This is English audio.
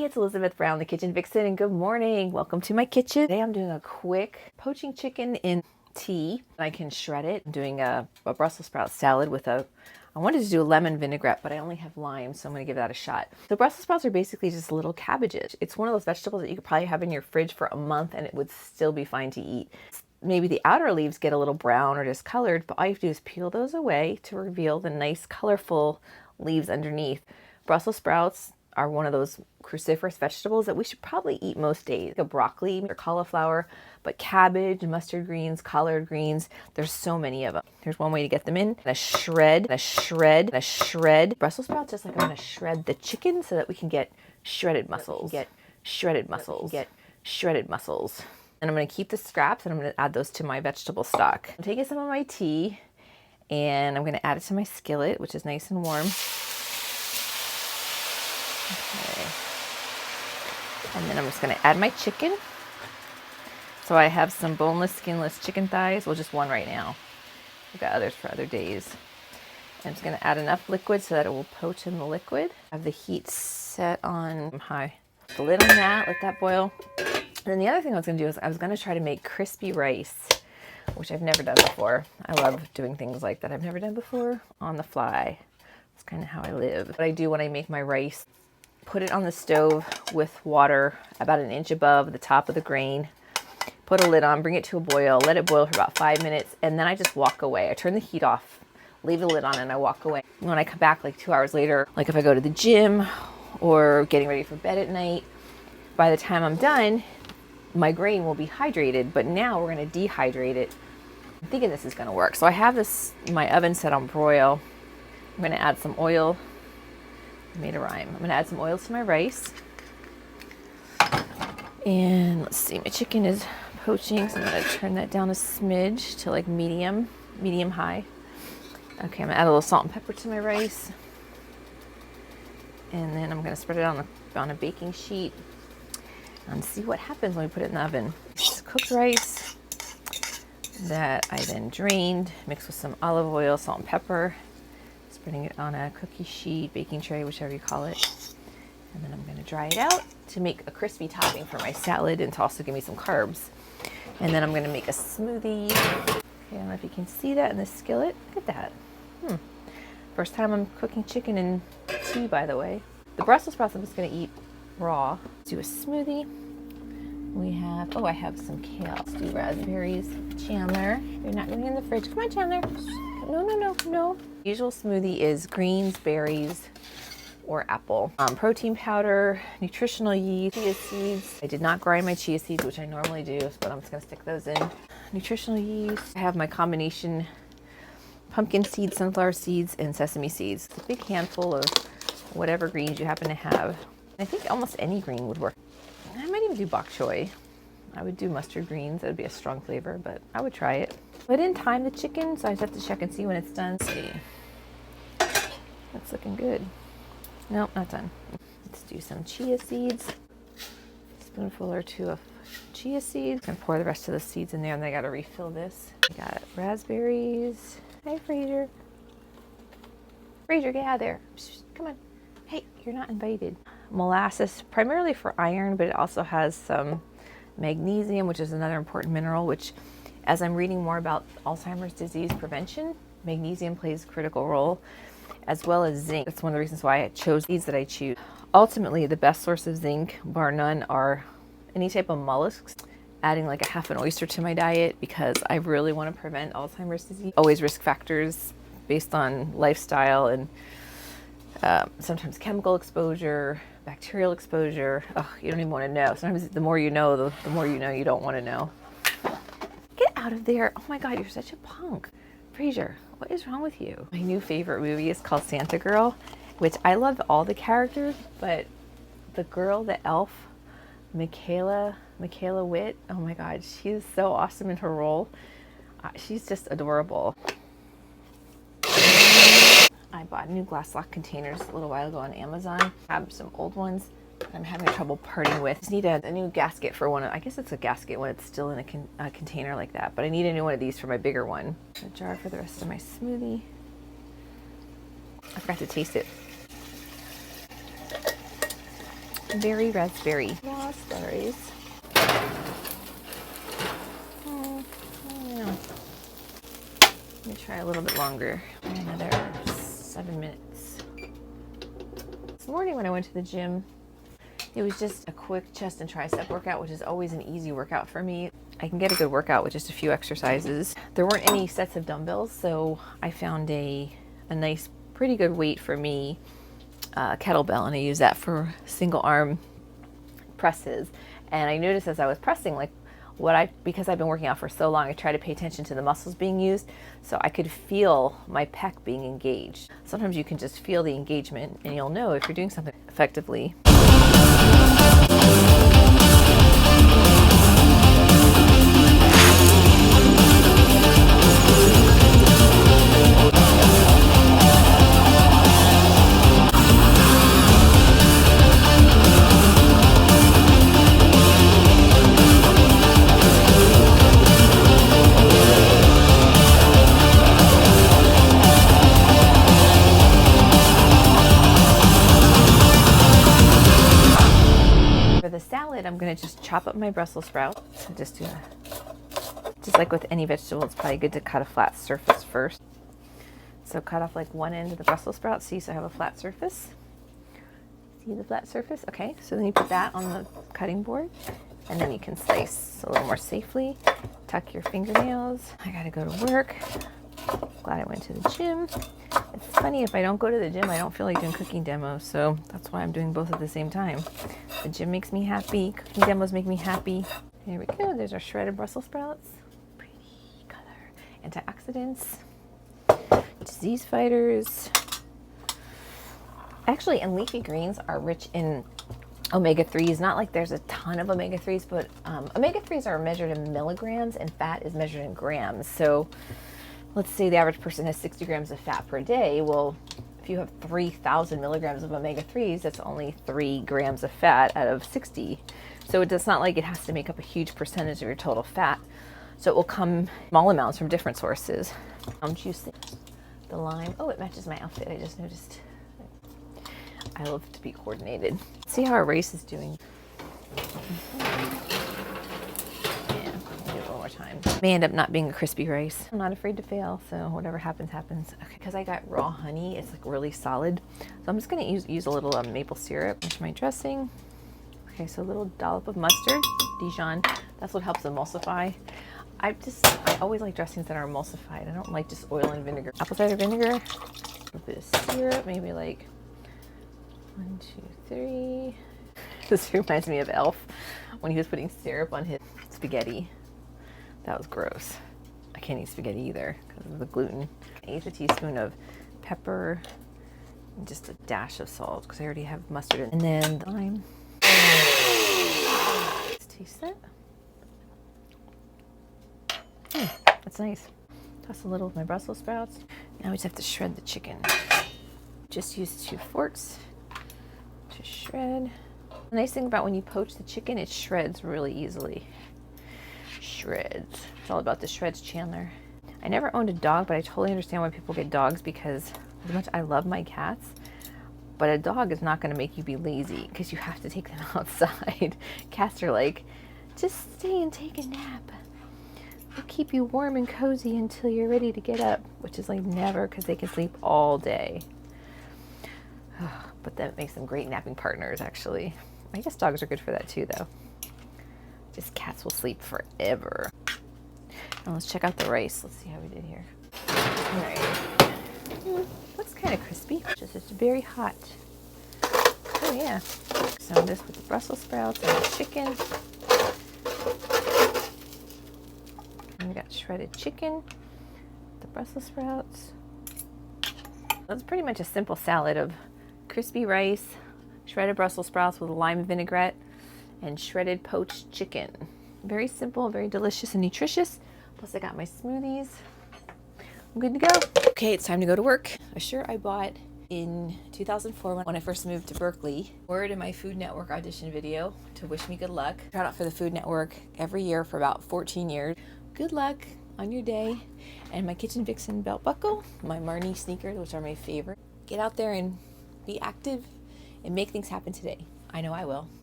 it's Elizabeth Brown, the Kitchen Vixen, and good morning. Welcome to my kitchen. Today I'm doing a quick poaching chicken in tea. I can shred it. I'm doing a Brussels sprout salad with I wanted to do a lemon vinaigrette, but I only have lime, so I'm gonna give that a shot. So Brussels sprouts are basically just little cabbages. It's one of those vegetables that you could probably have in your fridge for a month and it would still be fine to eat. Maybe the outer leaves get a little brown or discolored, but all you have to do is peel those away to reveal the nice colorful leaves underneath. Brussels sprouts are one of those cruciferous vegetables that we should probably eat most days. Like broccoli or cauliflower, but cabbage, mustard greens, collard greens, there's so many of them. Here's one way to get them in. A shred. Brussels sprouts, just like I'm gonna shred the chicken so that we can get shredded mussels. And I'm gonna keep the scraps and I'm gonna add those to my vegetable stock. I'm taking some of my tea and I'm gonna add it to my skillet, which is nice and warm. Okay. And then I'm just going to add my chicken. So I have some boneless, skinless chicken thighs. Well, just one right now. I've got others for other days. I'm just going to add enough liquid so that it will poach in the liquid. I have the heat set on high. Put the lid on that, let that boil. And then the other thing I was going to do is I was going to try to make crispy rice, which I've never done before. I love doing things like that I've never done before on the fly. It's kind of how I live. What I do when I make my rice, put it on the stove with water about an inch above the top of the grain, put a lid on, bring it to a boil, let it boil for about 5 minutes, and then I just walk away. I turn the heat off, leave the lid on, and I walk away. When I come back like 2 hours later, like if I go to the gym or getting ready for bed at night, by the time I'm done, my grain will be hydrated, but now we're gonna dehydrate it. I'm thinking this is gonna work. So I have my oven set on broil. I'm gonna add some oil. I made a rhyme. I'm gonna add some oil to my rice. And let's see, my chicken is poaching, so I'm gonna turn that down a smidge to like medium high. Okay, I'm gonna add a little salt and pepper to my rice. And then I'm gonna spread it on a baking sheet and see what happens when we put it in the oven. It's cooked rice that I then drained, mixed with some olive oil, salt and pepper. Putting it on a cookie sheet, baking tray, whichever you call it. And then I'm going to dry it out to make a crispy topping for my salad and to also give me some carbs. And then I'm going to make a smoothie. Okay, I don't know if you can see that in the skillet. Look at that. First time I'm cooking chicken in tea, by the way. The Brussels sprouts I'm just going to eat raw. Let's do a smoothie. I have some kale. Let's do raspberries. Chandler, you're not going in the fridge. Come on, Chandler. No. Usual smoothie is greens, berries, or apple. Protein powder, nutritional yeast, chia seeds. I did not grind my chia seeds, which I normally do, but I'm just gonna stick those in. Nutritional yeast. I have my combination pumpkin seeds, sunflower seeds, and sesame seeds. A big handful of whatever greens you happen to have. I think almost any green would work. I might even do bok choy. I would do mustard greens. That would be a strong flavor, but I would try it. I didn't time the chicken, so I just have to check and see when it's done. Let's see. That's looking good. Nope, not done. Let's do some chia seeds. A spoonful or two of chia seeds. And pour the rest of the seeds in there, and then I gotta refill this. I got raspberries. Hi, Fraser. Fraser, get out of there. Come on. Hey, you're not invited. Molasses, primarily for iron, but it also has some magnesium, which is another important mineral, which as I'm reading more about Alzheimer's disease prevention, magnesium plays a critical role, as well as zinc. That's one of the reasons why I chose these that I choose. Ultimately, the best source of zinc, bar none, are any type of mollusks. Adding like a half an oyster to my diet because I really want to prevent Alzheimer's disease. Always risk factors based on lifestyle and sometimes chemical exposure, bacterial exposure. Oh, you don't even want to know. Sometimes the more you know, the more you know you don't want to know. Get out of there. Oh my God, you're such a punk. Fraser, what is wrong with you? My new favorite movie is called Santa Girl, which I love all the characters, but the girl, the elf, Michaela Witt, oh my God, she is so awesome in her role. She's just adorable. I bought new glass lock containers a little while ago on Amazon. I have some old ones I'm having trouble parting with. I just need a new gasket for one. I guess it's a gasket when it's still in a container like that, but I need a new one of these for my bigger one. A jar for the rest of my smoothie. I forgot to taste it. Berry raspberry. Raspberries. Let me try a little bit longer. Another 7 minutes. This morning when I went to the gym, it was just a quick chest and tricep workout, which is always an easy workout for me. I can get a good workout with just a few exercises. There weren't any sets of dumbbells, so I found a nice, pretty good weight for me, kettlebell, and I use that for single arm presses. And I noticed as I was pressing, like because I've been working out for so long, I try to pay attention to the muscles being used, so I could feel my pec being engaged. Sometimes you can just feel the engagement and you'll know if you're doing something effectively. I'm going to just chop up my Brussels sprout. Just like with any vegetable, it's probably good to cut a flat surface first. So cut off like one end of the Brussels sprout. See, so I have a flat surface. See the flat surface? Okay, so then you put that on the cutting board, and then you can slice a little more safely. Tuck your fingernails. I gotta go to work. Glad I went to the gym. It's funny, if I don't go to the gym, I don't feel like doing cooking demos, so that's why I'm doing both at the same time. The gym makes me happy, cooking demos make me happy. Here we go, there's our shredded Brussels sprouts. Pretty color. Antioxidants, disease fighters. Actually, and leafy greens are rich in omega-3s. Not like there's a ton of omega-3s, but omega-3s are measured in milligrams and fat is measured in grams. So let's say the average person has 60 grams of fat per day. Well, if you have 3,000 milligrams of omega-3s, that's only 3 grams of fat out of 60. So it's not like it has to make up a huge percentage of your total fat. So it will come small amounts from different sources. Juice, the lime. Oh, it matches my outfit. I just noticed. I love to be coordinated. See how our rice is doing. Time. May end up not being a crispy rice. I'm not afraid to fail, so whatever happens, happens. Okay, because I got raw honey, it's like really solid. So I'm just gonna use a little maple syrup into my dressing. Okay, so a little dollop of mustard, Dijon. That's what helps emulsify. I always like dressings that are emulsified. I don't like just oil and vinegar. Apple cider vinegar, a bit of syrup, maybe like 1, 2, 3. This reminds me of Elf when he was putting syrup on his spaghetti. That was gross. I can't eat spaghetti either because of the gluten. 1/8 teaspoon of pepper, and just a dash of salt because I already have mustard in. And then the lime. Let's taste it. That's nice. Toss a little of my Brussels sprouts. Now we just have to shred the chicken. Just use 2 forks to shred. The nice thing about when you poach the chicken, it shreds really easily. Shreds. It's all about the shreds, Chandler. I never owned a dog, but I totally understand why people get dogs, because as much I love my cats, but a dog is not going to make you be lazy because you have to take them outside. Cats are like, just stay and take a nap. We'll keep you warm and cozy until you're ready to get up, which is like never, because they can sleep all day. But that makes them great napping partners, actually. I guess dogs are good for that too, though. Just cats will sleep forever. Now let's check out the rice. Let's see how we did here. All right. Looks kind of crispy. Just very hot. Oh yeah. So this with the Brussels sprouts and the chicken. And we got shredded chicken, the Brussels sprouts. That's pretty much a simple salad of crispy rice, shredded Brussels sprouts with lime vinaigrette, and shredded poached chicken. Very simple, very delicious and nutritious. Plus I got my smoothies. I'm good to go. Okay, it's time to go to work. A shirt I bought in 2004 when I first moved to Berkeley. Word in my Food Network audition video to wish me good luck. Tried out for the Food Network every year for about 14 years. Good luck on your day. And my Kitchen Vixen belt buckle, my Marnie sneakers, which are my favorite. Get out there and be active and make things happen today. I know I will.